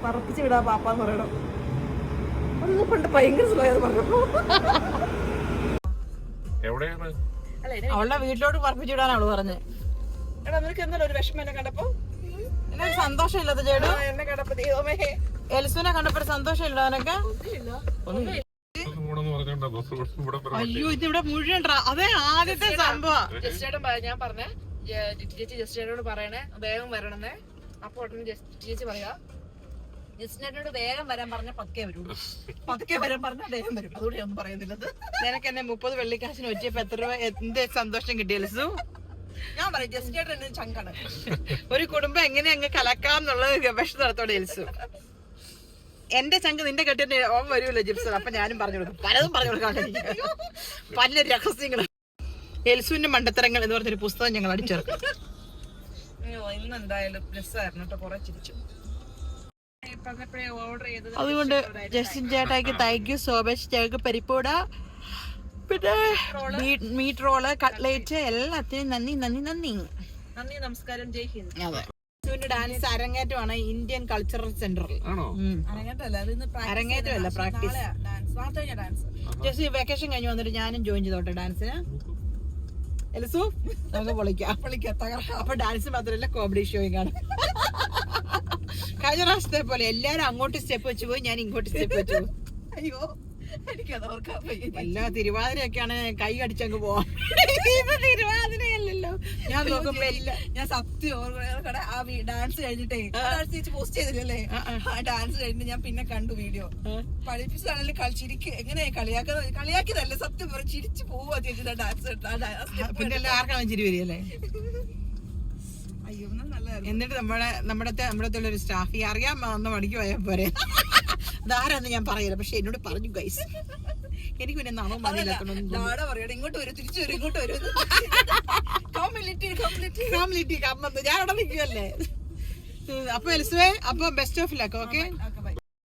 പറപ്പിച്ച് വിടാ പാപ്പാന്ന് പറയണം. അത് പണ്ട് ഭയങ്കര സ്ലോയത് പറഞ്ഞപ്പോ അവളുടെ വീട്ടിലോട്ട് പറപ്പിച്ച് വിടാൻ അവള് പറഞ്ഞത്. എടാ നിനക്ക് എന്തായാലും ഒരു വിഷമം എന്നെ കണ്ടപ്പോ, എന്നെ ഒരു സന്തോഷം ഇല്ലാത്ത ചേട്ടു എന്നെ കണ്ടപ്പോ ദൈവമേ. എൽസുവിനെ കണ്ടപ്പോ സന്തോഷം ഇല്ല അവനൊക്കെ. അയ്യോ ഇതിവിടെ മുഴുവൻ അതെ ആദ്യത്തെ സംഭവം. ജസ്റ്റേട്ടൻ ഞാൻ പറഞ്ഞേ, ചേച്ചി ജസ്റ്റേട്ടനോട് പറയണേ വേഗം വരണമെന്നേ. അപ്പൊ ഉടനെ ചേച്ചി പറയാ ജസ്റ്റിനോട് വേഗം വരാൻ പറഞ്ഞ പതുക്കെ വരുള്ളൂ, പതുക്കെ വരാൻ പറഞ്ഞാൽ വേഗം വരും. അതുകൂടി ഒന്നും പറയുന്നില്ലത്. നിനക്ക് എന്നെ 30 വെള്ളിക്കാശിന് വെച്ചപ്പോ എത്ര രൂപ എന്ത് സന്തോഷം കിട്ടിയല്ലോ സു. ഞാൻ പറയും ജസ്റ്റിനോട് എന്നെ ചങ്കാണ്. ഒരു കുടുംബം എങ്ങനെ അങ്ങ് കലക്കാന്നുള്ള ഗവേഷണത്തോടെ എൽസു. എന്റെ ചങ്ക് നിന്റെ കെട്ടിട്ട് ഓൻ വരുമല്ലോ ജിപ്സൺ. അപ്പൊ ഞാനും പറഞ്ഞു കൊടുക്കും, പലതും പറഞ്ഞു കൊടുക്കാൻ പല രഹസ്യങ്ങൾ. എൽസുവിന്റെ മണ്ടത്തരങ്ങൾ എന്ന് പറഞ്ഞൊരു പുസ്തകം ഞങ്ങൾ അടിച്ചിറക്കും. ഇന്ന് എന്തായാലും രസമായിരുന്നു കേട്ടോ, കുറെ ചിരിച്ചു. അതുകൊണ്ട് ജസ്റ്റിൻ ചേട്ടായിക്ക് താങ്ക് യു സോ മച്ച്. ഞങ്ങൾക്ക് പരിപ്പൂട പിന്നെ മീറ്റ് റോള് കട്ട്ലേറ്റ് എല്ലാത്തിനും നന്ദി നന്ദി നന്ദി നന്ദി. നമസ്കാരം, ജയ് ഹിന്ദ്. അതെ, ഡാൻസ് അരങ്ങേറ്റമാണ് ഇന്ത്യൻ കൾച്ചറൽ സെന്ററിൽ. അരങ്ങേറ്റമല്ല, പ്രാക്ടീസ്. ജസ്റ്റ് വെക്കേഷൻ കഴിഞ്ഞ് വന്നിട്ട് ഞാനും ജോയിൻ ചെയ്തോട്ടെ ഡാൻസിന്. എൽസു നമുക്ക് പൊളിക്കാം. അപ്പൊ ഡാൻസ് മാത്രമല്ല കോമഡി ഷോയും കാണും. കഴിഞ്ഞ പ്രാവശ്യത്തെ പോലെ എല്ലാരും അങ്ങോട്ട് സ്റ്റെപ്പ് വെച്ച് പോയി, ഞാൻ ഇങ്ങോട്ട് സ്റ്റെപ്പ് വെച്ചു. അയ്യോ എനിക്കത് ഓർക്കാൻ എല്ലാ തിരുവാതിരയൊക്കെയാണ് കൈ അടിച്ചങ്ങ് പോവാം. തിരുവാതിരയല്ലല്ലോ ഞാൻ നോക്കുമ്പോ ഞാൻ സത്യം ഓർക്കണേ. ആ ഡാൻസ് കഴിഞ്ഞിട്ടേ പോസ്റ്റ് ചെയ്തില്ലല്ലേ, ആ ഡാൻസ് കഴിഞ്ഞിട്ട് ഞാൻ പിന്നെ കണ്ടു വീഡിയോ. പഠിപ്പിച്ചതാണെങ്കിലും കളിച്ചിരിക്ക് എങ്ങനെ കളിയാക്കിയതല്ലേ, സത്യം പറ ചിരിച്ചു പോവാ ചേച്ചി ഡാൻസ്. പിന്നെ ആർക്കാണ് ചിരി വരികയല്ലേ. അയ്യോ എന്നിട്ട് നമ്മുടെ ഒരു സ്റ്റാഫ് അറിയാൻ ഒന്ന് മണിക്ക് പോയാൽ പോരെ. അതാരാന്ന് ഞാൻ പറയില്ല, പക്ഷെ എന്നോട് പറഞ്ഞു ഗൈസ്. എനിക്ക് പിന്നെ നാമം പറയണം, ഇങ്ങോട്ട് വരും തിരിച്ചു വരും, ഇങ്ങോട്ട് വരും. ഞാൻ അവിടെ നിൽക്കുമല്ലേ. അപ്പൊ എൽസുവേ, അപ്പൊ ബെസ്റ്റ് ഓഫ് ലക്ക്. ഓക്കെ.